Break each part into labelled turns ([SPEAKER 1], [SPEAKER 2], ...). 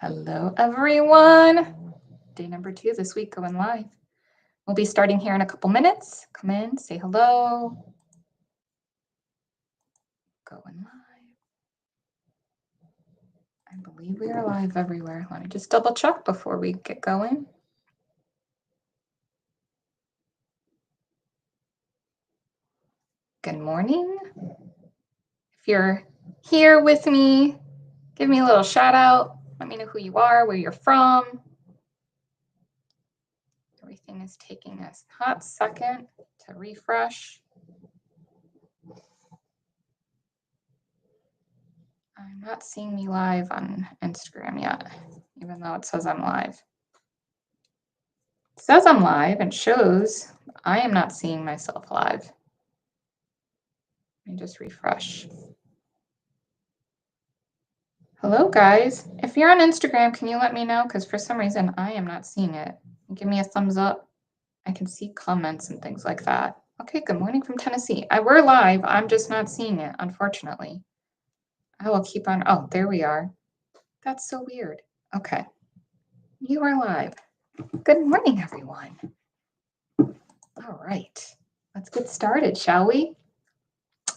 [SPEAKER 1] Hello, everyone. Day number 2 this week going live. We'll be starting here in a couple minutes. Come in, say hello. Going live. I believe we are live everywhere. Let me just double check before we get going. Good morning. If you're here with me, give me a little shout out. Let me know who you are, where you're from. Everything is taking a hot second to refresh. I'm not seeing me live on Instagram yet, even though it says I'm live. It says I'm live and shows I am not seeing myself live. Let me just refresh. Hello, guys. If you're on Instagram, can you let me know? Because for some reason, I am not seeing it. Give me a thumbs up. I can see comments and things like that. Okay, good morning from Tennessee. We're live. I'm just not seeing it, unfortunately. I will keep on. Oh, there we are. That's so weird. Okay. You are live. Good morning, everyone. All right. Let's get started, shall we?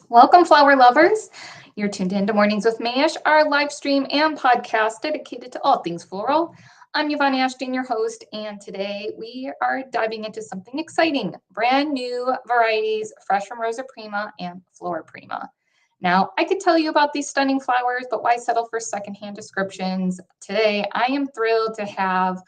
[SPEAKER 1] Welcome, flower lovers. You're tuned in to Mornings with Mayesh, our live stream and podcast dedicated to all things floral. I'm Yvonne David, your host, and today we are diving into something exciting. Brand new varieties, fresh from Rosaprima and Floraprima. Now, I could tell you about these stunning flowers, but why settle for secondhand descriptions? Today, I am thrilled to have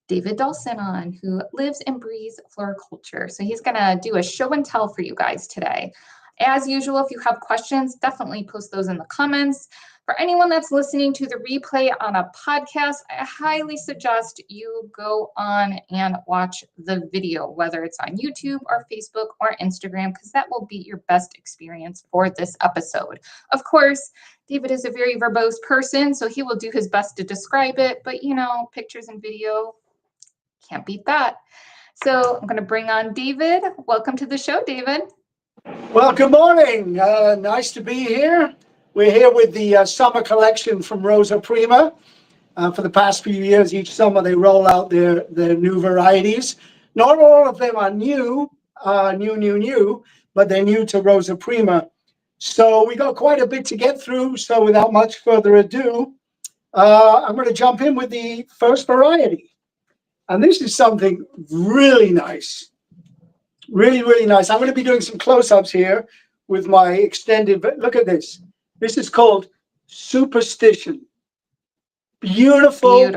[SPEAKER 1] David Dawson on, who lives and breathes floriculture. So he's going to do a show and tell for you guys today. As usual, if you have questions, definitely post those in the comments. For anyone that's listening to the replay on a podcast, I highly suggest you go on and watch the video, whether it's on YouTube or Facebook or Instagram, because that will be your best experience for this episode. Of course, David is a very verbose person, so he will do his best to describe it, but you know, pictures and video, can't beat that. So I'm going to bring on David. Welcome to the show, David.
[SPEAKER 2] Well, good morning. Nice to be here. We're here with the summer collection from Rosaprima. For the past few years, each summer they roll out their new varieties. Not all of them are new, but they're new to Rosaprima. So we got quite a bit to get through. So without much further ado, I'm going to jump in with the first variety. And this is something really nice. Really, really nice. I'm going to be doing some close-ups here with my extended, but look at this. This is called Superstition. Beautiful,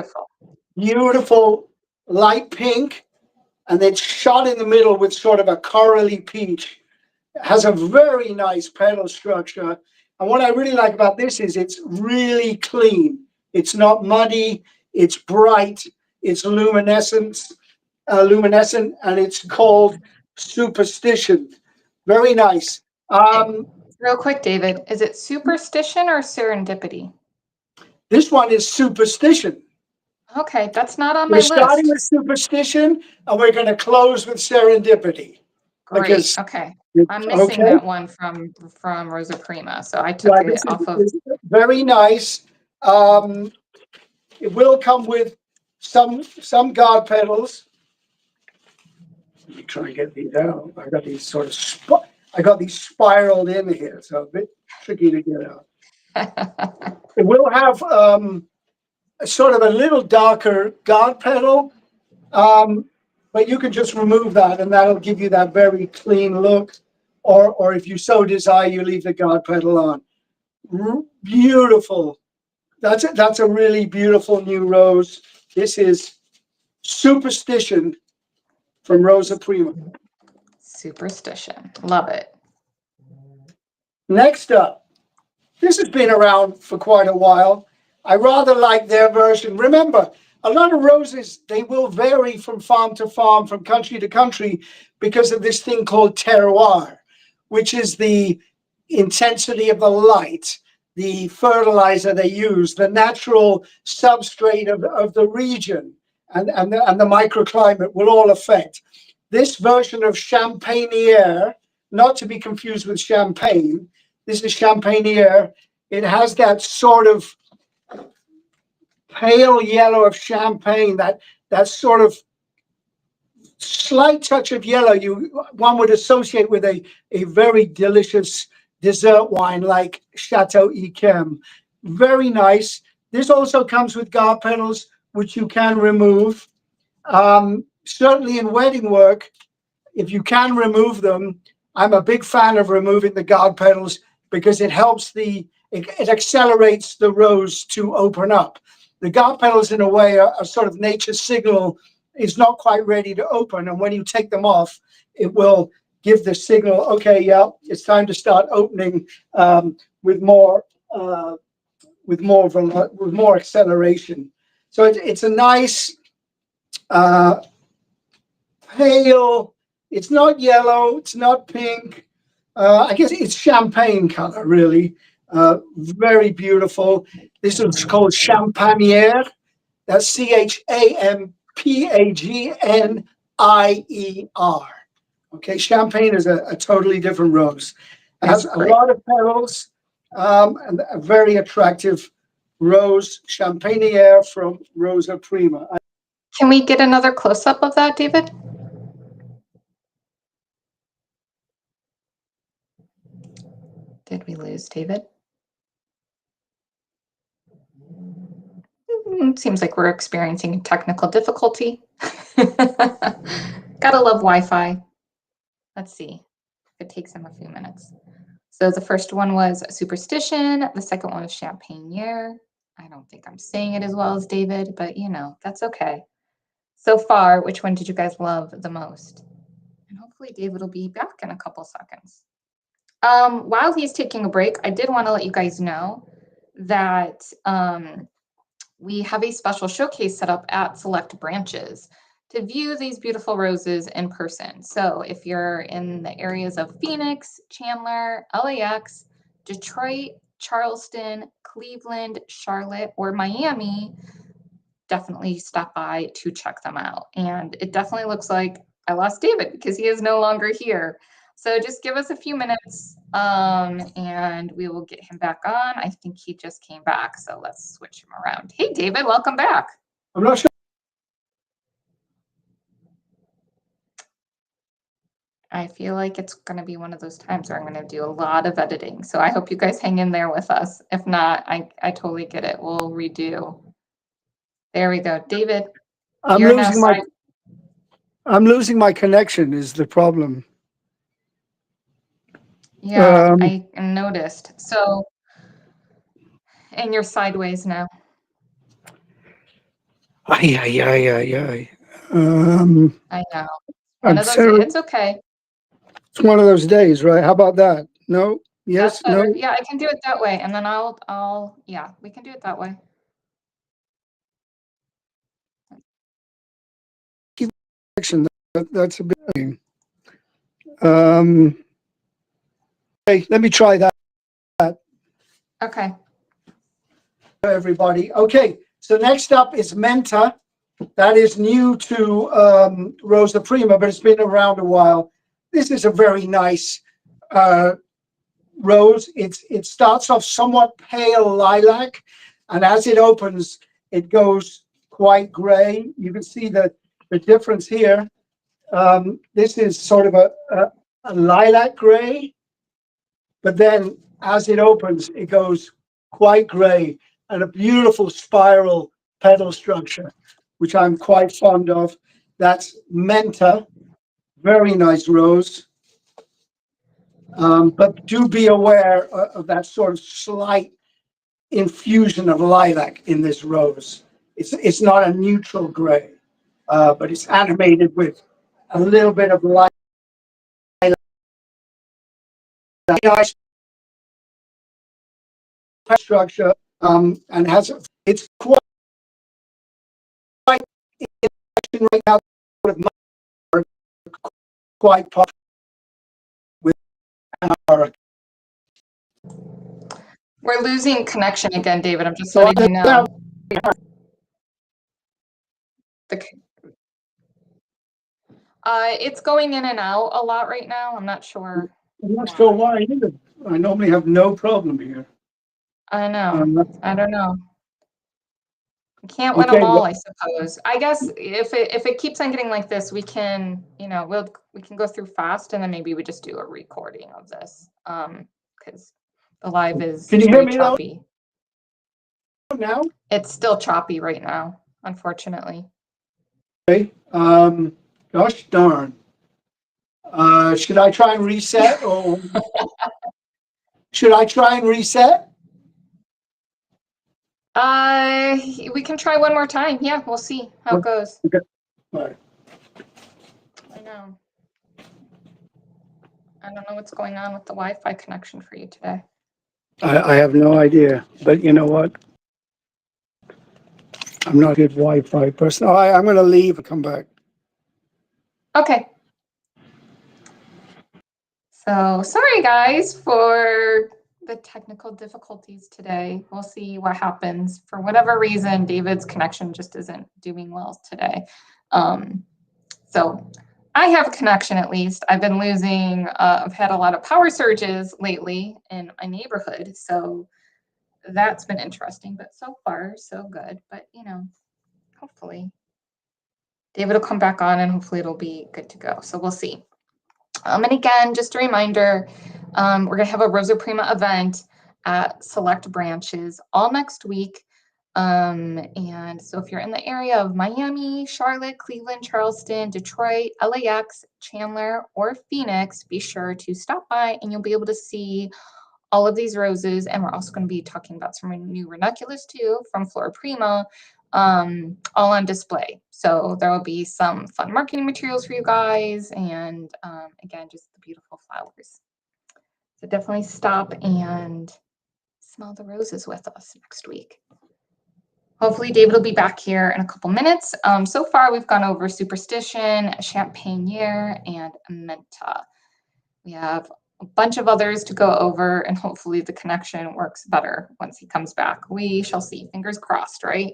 [SPEAKER 2] beautiful light pink, and then shot in the middle with sort of a corally peach. It has a very nice petal structure. And what I really like about this is it's really clean. It's not muddy. It's bright. It's luminescent, and it's called Superstition. Very nice.
[SPEAKER 1] Real quick, David, is it superstition or serendipity?
[SPEAKER 2] This one is Superstition.
[SPEAKER 1] Okay, that's not on my list.
[SPEAKER 2] We're starting with Superstition, and we're going to close with Serendipity.
[SPEAKER 1] Great.
[SPEAKER 2] Because,
[SPEAKER 1] okay. I'm missing that one from Rosaprima, so I took it off of.
[SPEAKER 2] Very nice. It will come with some guard petals. Let me try and get these out. I got these sort of I got these spiraled in here, so a bit tricky to get out. It will have sort of a little darker guard petal, but you can just remove that, and that'll give you that very clean look. Or if you so desire, you leave the guard petal on. Beautiful. That's a really beautiful new rose. This is Superstition from Rosaprima.
[SPEAKER 1] Superstition. Love it.
[SPEAKER 2] Next up, this has been around for quite a while. I rather like their version. Remember, a lot of roses, they will vary from farm to farm, from country to country, because of this thing called terroir, which is the intensity of the light, the fertilizer they use, the natural substrate of the region, and the microclimate will all affect. This version of Champagnier, not to be confused with champagne, this is Champagnier. It has that sort of pale yellow of champagne, that sort of slight touch of yellow one would associate with a very delicious dessert wine like Chateau Yquem. Very nice. This also comes with guard petals, which you can remove. Certainly in wedding work, if you can remove them, I'm a big fan of removing the guard petals because it helps it accelerates the rose to open up. The guard petals, in a way, are sort of nature's signal is not quite ready to open. And when you take them off, it will give the signal, okay, yeah, it's time to start opening with more acceleration. So it's a nice pale. It's not yellow. It's not pink. I guess it's champagne color, really. Very beautiful. This is called Champagnier. That's Champagnier. Okay, champagne is a totally different rose. It has a lot of petals and a very attractive rose, Champagnier from Rosaprima.
[SPEAKER 1] Can we get another close-up of that, David? Did we lose David? Seems like we're experiencing technical difficulty. Gotta love Wi-Fi. Let's see. It takes him a few minutes. So the first one was superstition. The second one was champagnier. I don't think I'm saying it as well as David, but you know, that's okay. So far, which one did you guys love the most? And hopefully David will be back in a couple seconds. While he's taking a break, I did want to let you guys know that we have a special showcase set up at select branches to view these beautiful roses in person. So if you're in the areas of Phoenix, Chandler, LAX, Detroit, Charleston, Cleveland, Charlotte, or Miami, definitely stop by to check them out. And it definitely looks like I lost David because he is no longer here. So just give us a few minutes and we will get him back on. I think he just came back, so let's switch him around. Hey, David, welcome back.
[SPEAKER 2] I'm not sure.
[SPEAKER 1] I feel like it's going to be one of those times where I'm going to do a lot of editing. So I hope you guys hang in there with us. If not, I totally get it. We'll redo. There we go. David,
[SPEAKER 2] I'm losing my connection is the problem.
[SPEAKER 1] Yeah, I noticed. So, and you're sideways now.
[SPEAKER 2] I
[SPEAKER 1] know. It's okay.
[SPEAKER 2] It's one of those days, right? How about that? No? Yes? No?
[SPEAKER 1] Yeah, I can do it that way. And then yeah, we can do it that way.
[SPEAKER 2] That's a bit. Okay, let me try that.
[SPEAKER 1] Okay.
[SPEAKER 2] Everybody. Okay, so next up is Menta. That is new to Rosaprima, but it's been around a while. This is a very nice rose. It starts off somewhat pale lilac, and as it opens, it goes quite gray. You can see the difference here. This is sort of a lilac gray, but then as it opens, it goes quite gray and a beautiful spiral petal structure, which I'm quite fond of. That's Menta, very nice rose. But do be aware of that sort of slight infusion of lilac in this rose. It's not a neutral gray, but it's animated with a little bit of lilac. Nice structure, and it's quite right now quite popular with our.
[SPEAKER 1] We're losing connection again, David. I'm just letting you know. It's going in and out a lot right now. I'm not sure.
[SPEAKER 2] I'm not sure why either. I normally have no problem here.
[SPEAKER 1] I know. I don't know. We can't win them
[SPEAKER 2] Okay,
[SPEAKER 1] all, I suppose. I guess if it keeps on getting like this, we can, we can go through fast and then maybe we just do a recording of this. Because the live is
[SPEAKER 2] can you hear
[SPEAKER 1] pretty
[SPEAKER 2] me though
[SPEAKER 1] choppy.
[SPEAKER 2] now?
[SPEAKER 1] It's still choppy right now, unfortunately.
[SPEAKER 2] Okay. Gosh darn. Should I try and reset or should I try and reset?
[SPEAKER 1] We can try one more time. Yeah, we'll see how it goes.
[SPEAKER 2] Okay. All right.
[SPEAKER 1] I know. I don't know what's going on with the Wi-Fi connection for you today.
[SPEAKER 2] I have no idea, but you know what? I'm not a good Wi-Fi person. I'm going to leave and come back.
[SPEAKER 1] Okay. So sorry guys for the technical difficulties today. We'll see what happens. For whatever reason, David's connection just isn't doing well today. So I have a connection at least. I've been losing, I've had a lot of power surges lately in my neighborhood. So that's been interesting, but so far so good. But hopefully David will come back on and hopefully it'll be good to go. So we'll see. And again, just a reminder, we're going to have a Rosaprima event at select branches all next week. And so if you're in the area of Miami, Charlotte, Cleveland, Charleston, Detroit, LAX, Chandler, or Phoenix, be sure to stop by and you'll be able to see all of these roses. And we're also going to be talking about some new ranunculus too from Floraprima, all on display. So there will be some fun marketing materials for you guys. And again, just the beautiful flowers. So definitely stop and smell the roses with us next week. Hopefully David will be back here in a couple minutes. So far we've gone over superstition, champagne, and menta. We have a bunch of others to go over and hopefully the connection works better once he comes back. We shall see. Fingers crossed, right?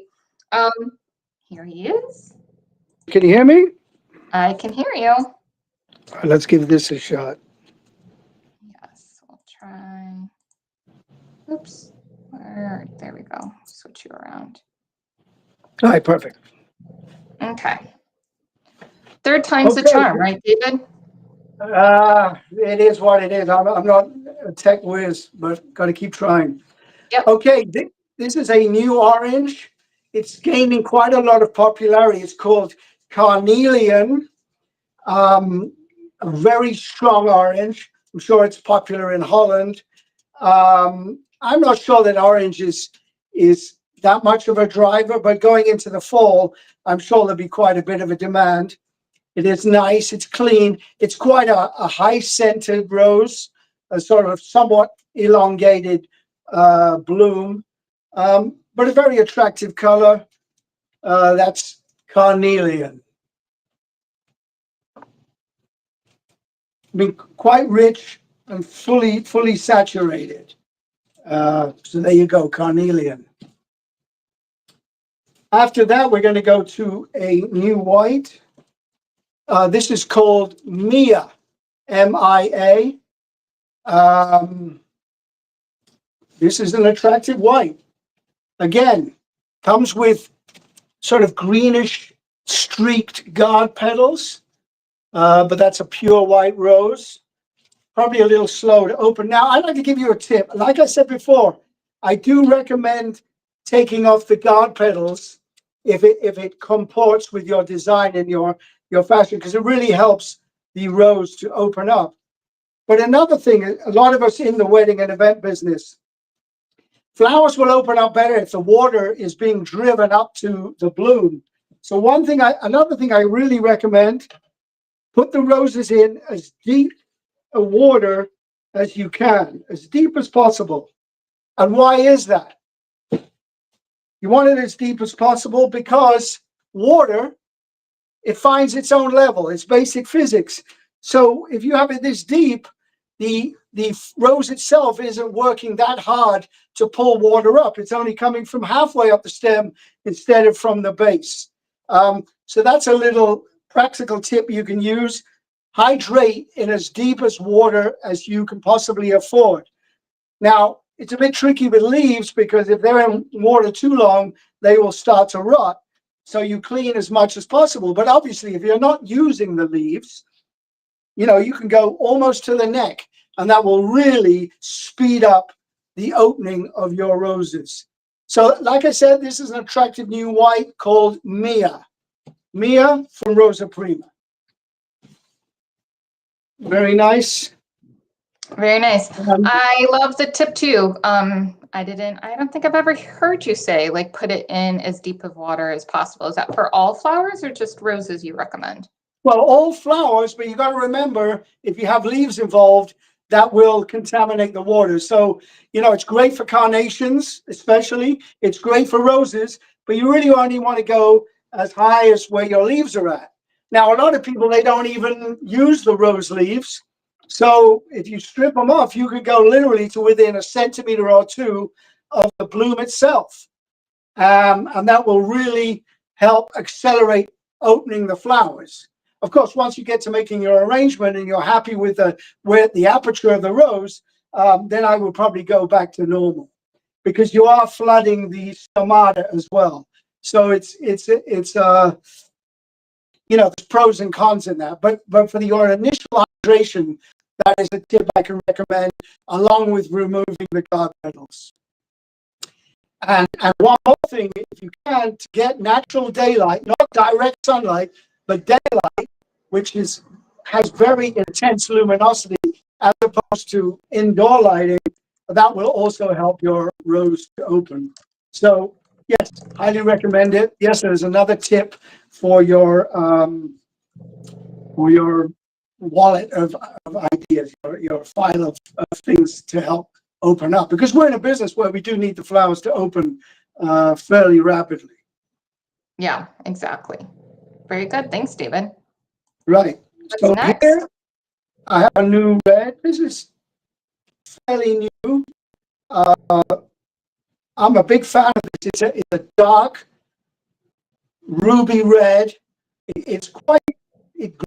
[SPEAKER 1] Here he is.
[SPEAKER 2] Can you hear me?
[SPEAKER 1] I can hear you.
[SPEAKER 2] All right, let's give this a shot.
[SPEAKER 1] Yes, we'll try. Oops. There we go. Switch you around.
[SPEAKER 2] All right, perfect.
[SPEAKER 1] Okay. Third time's the charm, right, David?
[SPEAKER 2] It is what it is. I'm not a tech whiz, but got to keep trying.
[SPEAKER 1] Yep.
[SPEAKER 2] Okay, this is a new orange. It's gaining quite a lot of popularity. It's called Carnelian. A very strong orange. I'm sure it's popular in Holland. I'm not sure that orange is that much of a driver, but going into the fall, I'm sure there'll be quite a bit of a demand. It is nice. It's clean. It's quite a high-scented rose, a sort of somewhat elongated bloom, but a very attractive color. That's carnelian. I mean, quite rich and fully saturated. So there you go, carnelian. After that, we're going to go to a new white. This is called Mia, M-I-A. This is an attractive white. Again, comes with sort of greenish streaked guard petals, but that's a pure white rose. Probably a little slow to open. Now, I'd like to give you a tip. Like I said before, I do recommend taking off the guard petals if it comports with your design and your fashion, because it really helps the rose to open up. But another thing, a lot of us in the wedding and event business, flowers will open up better if the water is being driven up to the bloom. So another thing I really recommend, put the roses in as deep a water as you can, as deep as possible. And why is that? You want it as deep as possible because water, it finds its own level. It's basic physics. So if you have it this deep, the rose itself isn't working that hard to pull water up. It's only coming from halfway up the stem instead of from the base. So that's a little practical tip you can use. Hydrate in as deep as water as you can possibly afford. Now, it's a bit tricky with leaves because if they're in water too long, they will start to rot. So you clean as much as possible. But obviously, if you're not using the leaves, you can go almost to the neck, and that will really speed up the opening of your roses. So like I said, this is an attractive new white called Mia. Mia from Rosaprima. Very nice.
[SPEAKER 1] Very nice. I love the tip too. I don't think I've ever heard you say like put it in as deep of water as possible. Is that for all flowers or just roses you recommend?
[SPEAKER 2] Well, all flowers, but you got to remember if you have leaves involved, that will contaminate the water. So, it's great for carnations, especially. It's great for roses, but you really only want to go as high as where your leaves are at. Now, a lot of people, they don't even use the rose leaves. So if you strip them off, you could go literally to within a centimeter or two of the bloom itself. And that will really help accelerate opening the flowers. Of course, once you get to making your arrangement and you're happy with the aperture of the rose, then I would probably go back to normal, because you are flooding the stomata as well. So it's there's pros and cons in that. But for your initial hydration, that is a tip I can recommend, along with removing the guard petals. And one more thing, if you can, to get natural daylight, not direct sunlight, but daylight, which has very intense luminosity as opposed to indoor lighting, that will also help your rose to open. So yes, highly recommend it. Yes, there's another tip for your wallet of ideas, your file of things to help open up, because we're in a business where we do need the flowers to open fairly rapidly.
[SPEAKER 1] Yeah, exactly. Very good. Thanks, David.
[SPEAKER 2] Right.
[SPEAKER 1] What's
[SPEAKER 2] So
[SPEAKER 1] next?
[SPEAKER 2] here I have a new red. This is fairly new. I'm a big fan of this. It's a dark ruby red. It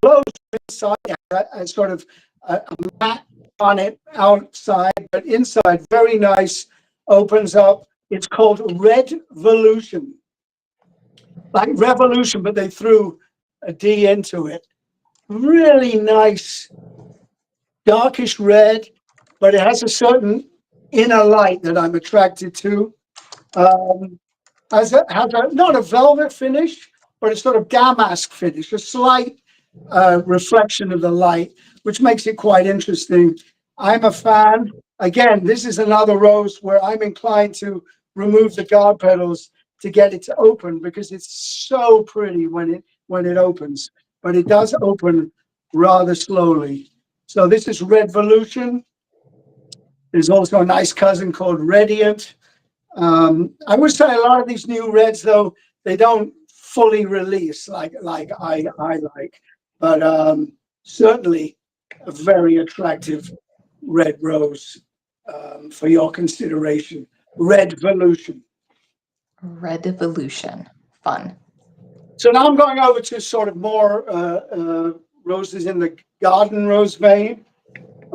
[SPEAKER 2] glows inside, a sort of a matte on it outside, but inside very nice. Opens up. It's called Red Volution, like revolution, but they threw a D into it. Really nice, darkish red, but it has a certain inner light that I'm attracted to. Has a not a velvet finish, but a sort of damask finish, a slight reflection of the light, which makes it quite interesting. I'm a fan. Again, this is another rose where I'm inclined to remove the guard petals to get it to open, because it's so pretty when it opens, but it does open rather slowly. So this is Red Volution. There's also a nice cousin called Radiant. I would say a lot of these new reds, though, they don't fully release like I like, but certainly a very attractive red rose for your consideration. Red Volution.
[SPEAKER 1] Red Evolution. Fun.
[SPEAKER 2] So now I'm going over to sort of more roses in the garden rose vein.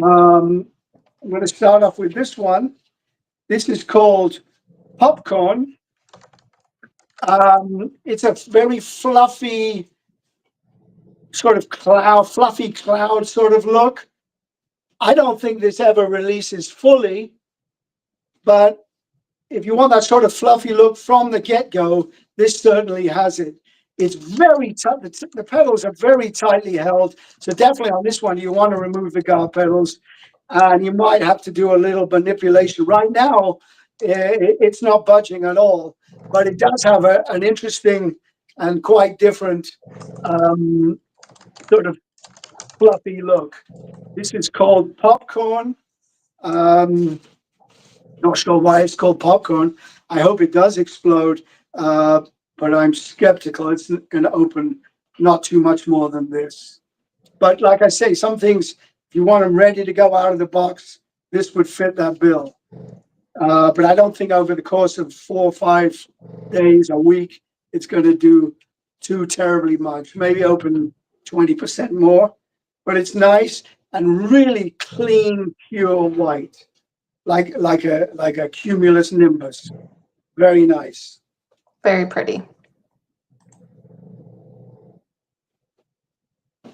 [SPEAKER 2] I'm going to start off with this one. This is called Popcorn. It's a very fluffy sort of fluffy cloud sort of look. I don't think this ever releases fully, but if you want that sort of fluffy look from the get-go, this certainly has it. It's very tight. The petals are very tightly held. So definitely on this one, you want to remove the guard petals, and you might have to do a little manipulation. Right now, it's not budging at all, but it does have an interesting and quite different sort of fluffy look. This is called Popcorn. Not sure why it's called Popcorn. I hope it does explode, but I'm skeptical it's going to open not too much more than this. But like I say, some things, if you want them ready to go out of the box, this would fit that bill. But I don't think over the course of 4 or 5 days, a week, it's going to do too terribly much. Maybe open 20% more, but it's nice and really clean, pure white. like a cumulus nimbus. Very nice.
[SPEAKER 1] Very pretty.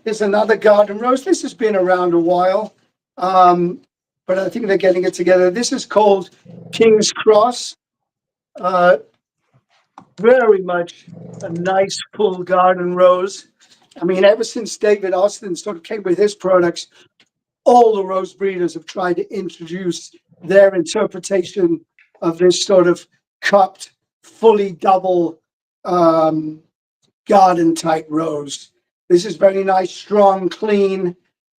[SPEAKER 2] Here's another garden rose. This has been around a while, but I think they're getting it together. This is called King's Cross. Very much a nice full garden rose. I mean, ever since David Austin sort of came with his products, all the rose breeders have tried to introduce their interpretation of this sort of cupped, fully double garden type rose. This is very nice, strong, clean,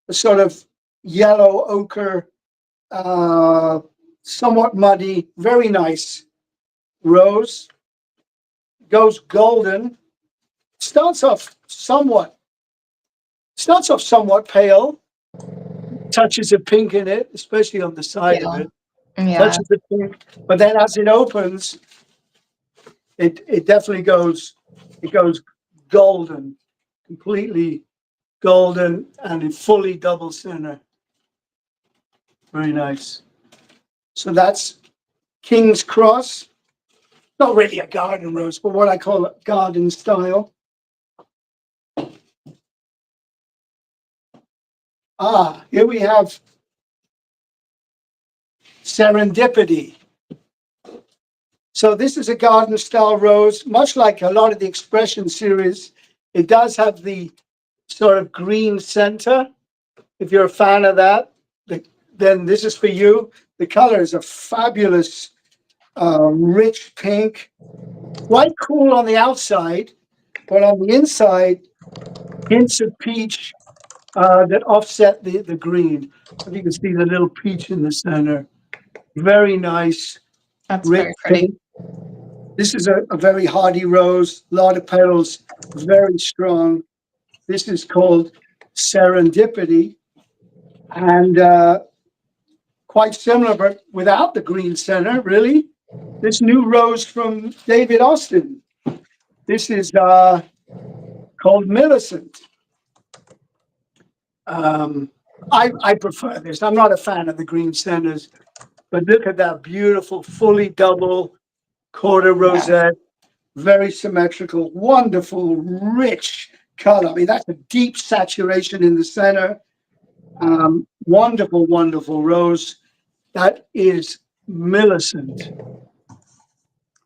[SPEAKER 2] a sort of yellow ochre, somewhat muddy, very nice rose. Goes golden. Starts off somewhat pale. Touches of pink in it, especially on the side of it.
[SPEAKER 1] Yeah.
[SPEAKER 2] Touches of pink, but then as it opens, it definitely goes golden, completely golden, and in fully double center. Very nice. So that's King's Cross. Not really a garden rose, but what I call it garden style. Here we have Serendipity. So this is a garden style rose, much like a lot of the Expression series. It does have the sort of green center. If you're a fan of that, then this is for you. The color is a fabulous rich pink, quite cool on the outside, but on the inside, hints of peach that offset the green. So you can see the little peach in the center. Very nice.
[SPEAKER 1] That's
[SPEAKER 2] rich
[SPEAKER 1] very pretty.
[SPEAKER 2] pink. This is a very hardy rose, a lot of petals, very strong. This is called Serendipity, and quite similar, but without the green center, really. This new rose from David Austin. This is called Millicent. I prefer this. I'm not a fan of the green centers, but look at that beautiful, fully double quarter rosette, very symmetrical, wonderful, rich color. I mean, that's a deep saturation in the center. Wonderful, wonderful rose. That is Millicent.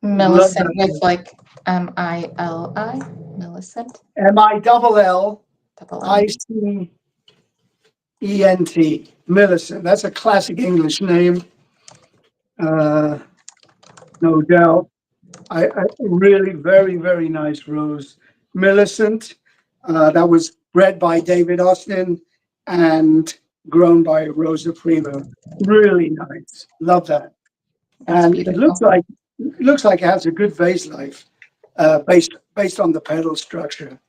[SPEAKER 1] Millicent with like M-I-L-I. Millicent.
[SPEAKER 2] M-I-double-L.
[SPEAKER 1] Double L.
[SPEAKER 2] I-C-E-N-T. Millicent. That's a classic English name. No doubt. I really very, very nice rose. Millicent. That was bred by David Austin and grown by Rosaprima. Really nice. Love that.
[SPEAKER 1] That's
[SPEAKER 2] And
[SPEAKER 1] beautiful.
[SPEAKER 2] it looks like it has a good vase life, based on the petal structure.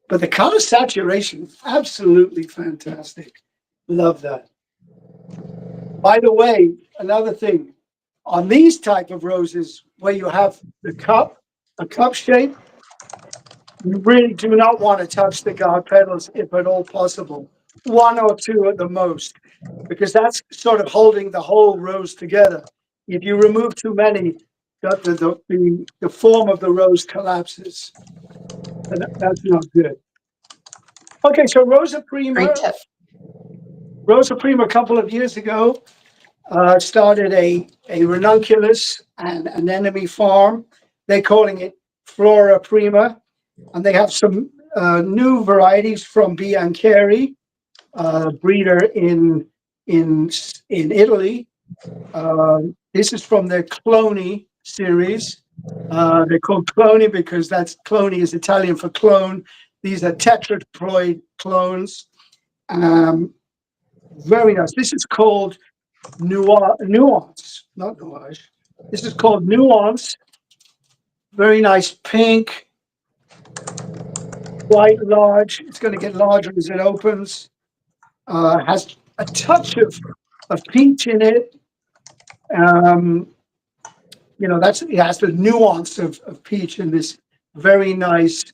[SPEAKER 2] But the color saturation, absolutely fantastic. Love that. By the way, another thing, on these type of roses where you have a cup shape, you really do not want to touch the guard petals if at all possible. One or two at the most, because that's sort of holding the whole rose together. If you remove too many, the form of the rose collapses. And that's not good. Okay, so
[SPEAKER 1] Great
[SPEAKER 2] Rosaprima
[SPEAKER 1] tip.
[SPEAKER 2] a couple of years ago started a ranunculus and anemone farm. They're calling it Floraprima, and they have some new varieties from Biancheri, breeder in Italy. This is from their Cloni series. They're called Cloni because Cloni is Italian for clone. These are tetraploid clones. Very nice. This is called Nuance, not Nuage. This is called Nuance. Very nice pink, quite large. It's going to get larger as it opens. Has a touch of peach in it. It has the nuance of peach in this very nice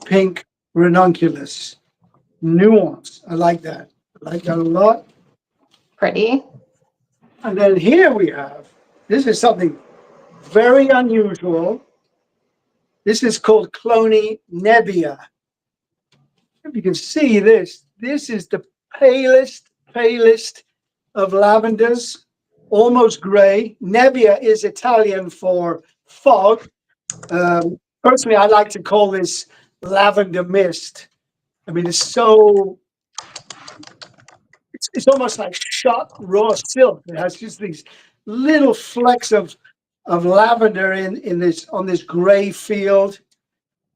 [SPEAKER 2] pink ranunculus. Nuance. I like that. I like that a lot.
[SPEAKER 1] Pretty.
[SPEAKER 2] And then here we have, this is something very unusual. This is called Clone Nebbia. If you can see this, this is the palest of lavenders, almost gray. Nebbia is Italian for fog. Personally, I like to call this lavender mist. I mean, it's almost like shot raw silk. It has just these little flecks of lavender in this on this gray field.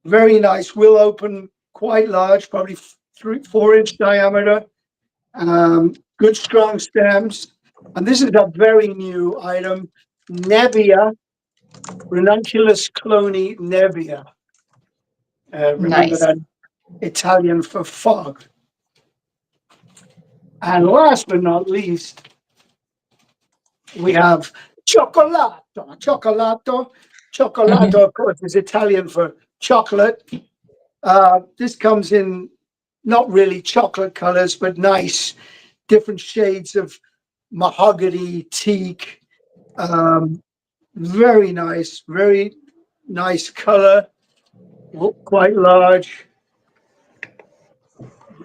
[SPEAKER 2] Very nice. Will open quite large, probably 3-4 inch diameter. Good strong stems. And this is a very new item, Nebbia, ranunculus clone Nebbia. Remember
[SPEAKER 1] Nice.
[SPEAKER 2] that Italian for fog. And last but not least, we have cioccolato. Cioccolato, of course, is Italian for chocolate. This comes in not really chocolate colors, but nice different shades of mahogany, teak. Very nice color. Quite large.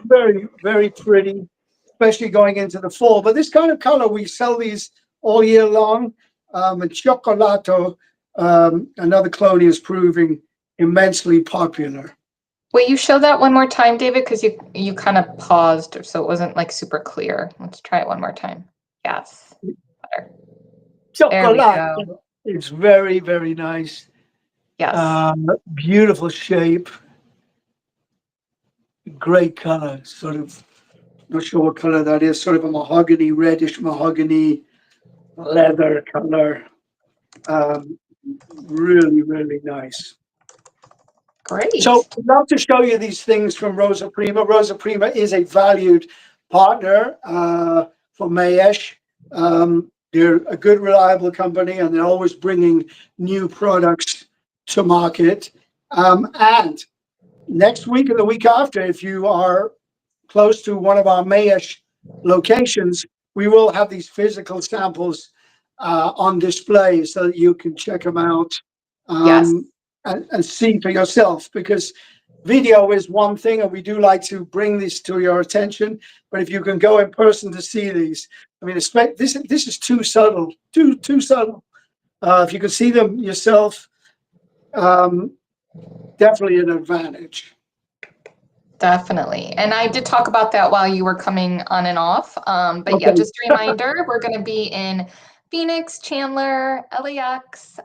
[SPEAKER 2] Very pretty, especially going into the fall. But this kind of color, we sell these all year long. And Cioccolato, another clone, is proving immensely popular.
[SPEAKER 1] Will you show that one more time, David? Because you kind of paused, so it wasn't like super clear. Let's try it one more time. Yes. Better. There we go.
[SPEAKER 2] Cioccolato. It's very nice.
[SPEAKER 1] Yes.
[SPEAKER 2] Beautiful shape. Great color. Sort of, not sure what color that is. Sort of a mahogany, reddish mahogany leather color. Really nice.
[SPEAKER 1] Great.
[SPEAKER 2] So I'd love to show you these things from Rosaprima. Rosaprima is a valued partner for Mayesh. They're a good, reliable company, and they're always bringing new products to market. And next week or the week after, if you are close to one of our Mayesh locations, we will have these physical samples on display so that you can check them out.
[SPEAKER 1] Yes.
[SPEAKER 2] And see for yourself, because video is one thing, and we do like to bring this to your attention. But if you can go in person to see these, I mean, this is too subtle, too subtle. If you can see them yourself, definitely an advantage.
[SPEAKER 1] Definitely. And I did talk about that while you were coming on and off. But
[SPEAKER 2] Okay.
[SPEAKER 1] yeah, just a reminder, we're going to be in Phoenix, Chandler, LAX,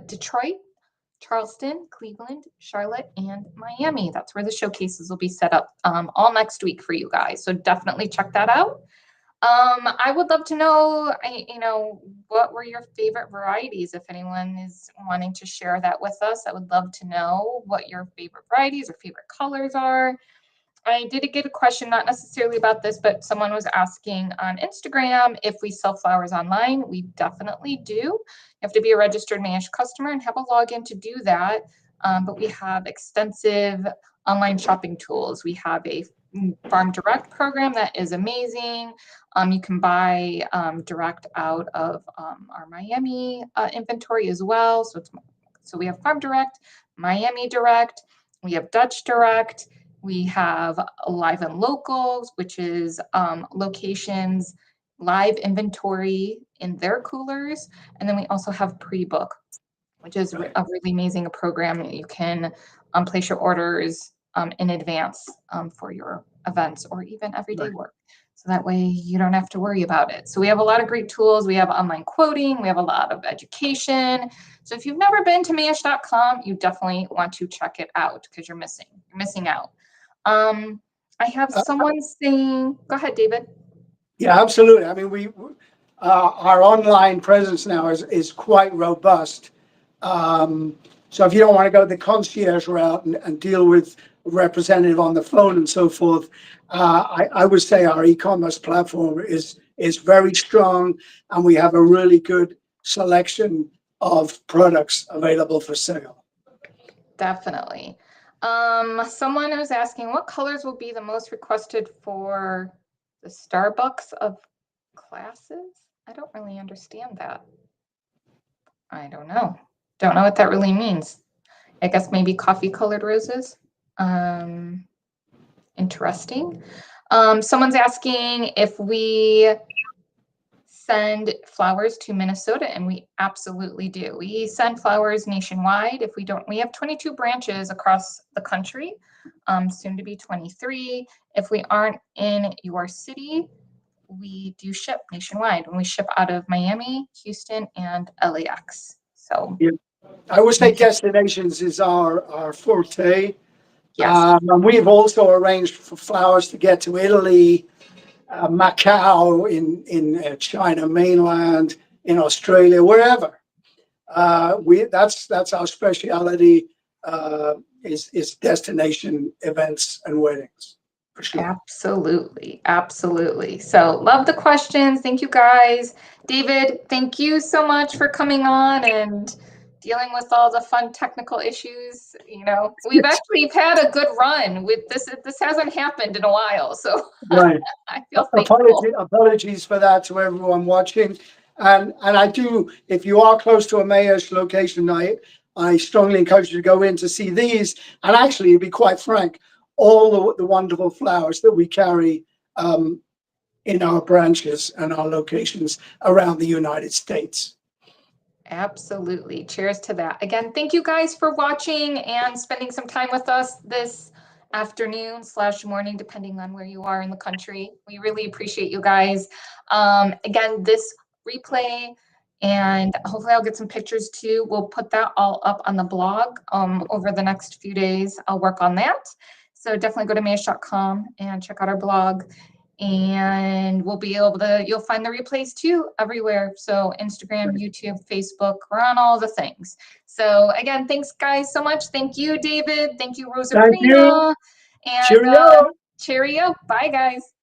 [SPEAKER 1] Detroit, Charleston, Cleveland, Charlotte, and Miami. That's where the showcases will be set up all next week for you guys. So definitely check that out. I would love to know, what were your favorite varieties? If anyone is wanting to share that with us, I would love to know what your favorite varieties or favorite colors are. I did get a question, not necessarily about this, but someone was asking on Instagram if we sell flowers online. We definitely do. You have to be a registered Mayesh customer and have a login to do that. But we have extensive online shopping tools. We have a Farm Direct program that is amazing. You can buy direct out of our Miami inventory as well. So we have Farm Direct, Miami Direct, we have Dutch Direct. We have Live and Locals, which is locations, live inventory in their coolers. And then we also have Pre-Book, which is a really amazing program. You can place your orders in advance for your events or even everyday work. So that way you don't have to worry about it. So we have a lot of great tools. We have online quoting. We have a lot of education. So if you've never been to Mayesh.com, you definitely want to check it out because you're missing out. I have someone saying, go ahead, David.
[SPEAKER 2] Yeah, absolutely. I mean, our online presence now is quite robust. So if you don't want to go the concierge route and deal with a representative on the phone and so forth, I would say our e-commerce platform is very strong, and we have a really good selection of products available for sale.
[SPEAKER 1] Definitely. Someone was asking what colors will be the most requested for the Starbucks of classes. I don't really understand that. I don't know. Don't know what that really means. I guess maybe coffee colored roses. Interesting. Someone's asking if we send flowers to Minnesota, and we absolutely do. We send flowers nationwide. If we don't, we have 22 branches across the country, soon to be 23. If we aren't in your city, we do ship nationwide, and we ship out of Miami, Houston, and LAX. So
[SPEAKER 2] Yeah. I would say destinations is our forte.
[SPEAKER 1] yes,
[SPEAKER 2] And we've also arranged for flowers to get to Italy, Macau, in China mainland, in Australia, wherever. That's our speciality, is destination events and weddings, for sure.
[SPEAKER 1] absolutely, absolutely. So love the questions. Thank you guys. David, thank you so much for coming on and dealing with all the fun technical issues. You know, we've
[SPEAKER 2] Yes,
[SPEAKER 1] actually had a good run with this. This hasn't happened in a while, so
[SPEAKER 2] right.
[SPEAKER 1] I feel thankful.
[SPEAKER 2] Apologies for that to everyone watching. And I do, if you are close to a Mayesh location, I strongly encourage you to go in to see these. And actually, to be quite frank, all the wonderful flowers that we carry in our branches and our locations around the United States.
[SPEAKER 1] Absolutely. Cheers to that. Again, thank you guys for watching and spending some time with us this afternoon / morning, depending on where you are in the country. We really appreciate you guys. Again, this replay, and hopefully I'll get some pictures too. We'll put that all up on the blog over the next few days. I'll work on that. So definitely go to mayesh.com and check out our blog. And we'll be able to, you'll find the replays too everywhere. So Instagram, YouTube, Facebook, we're on all the things. So again, thanks guys so much. Thank you, David. Thank you,
[SPEAKER 2] Thank you.
[SPEAKER 1] Rosaprima. And
[SPEAKER 2] Cheerio.
[SPEAKER 1] cheerio. Bye guys.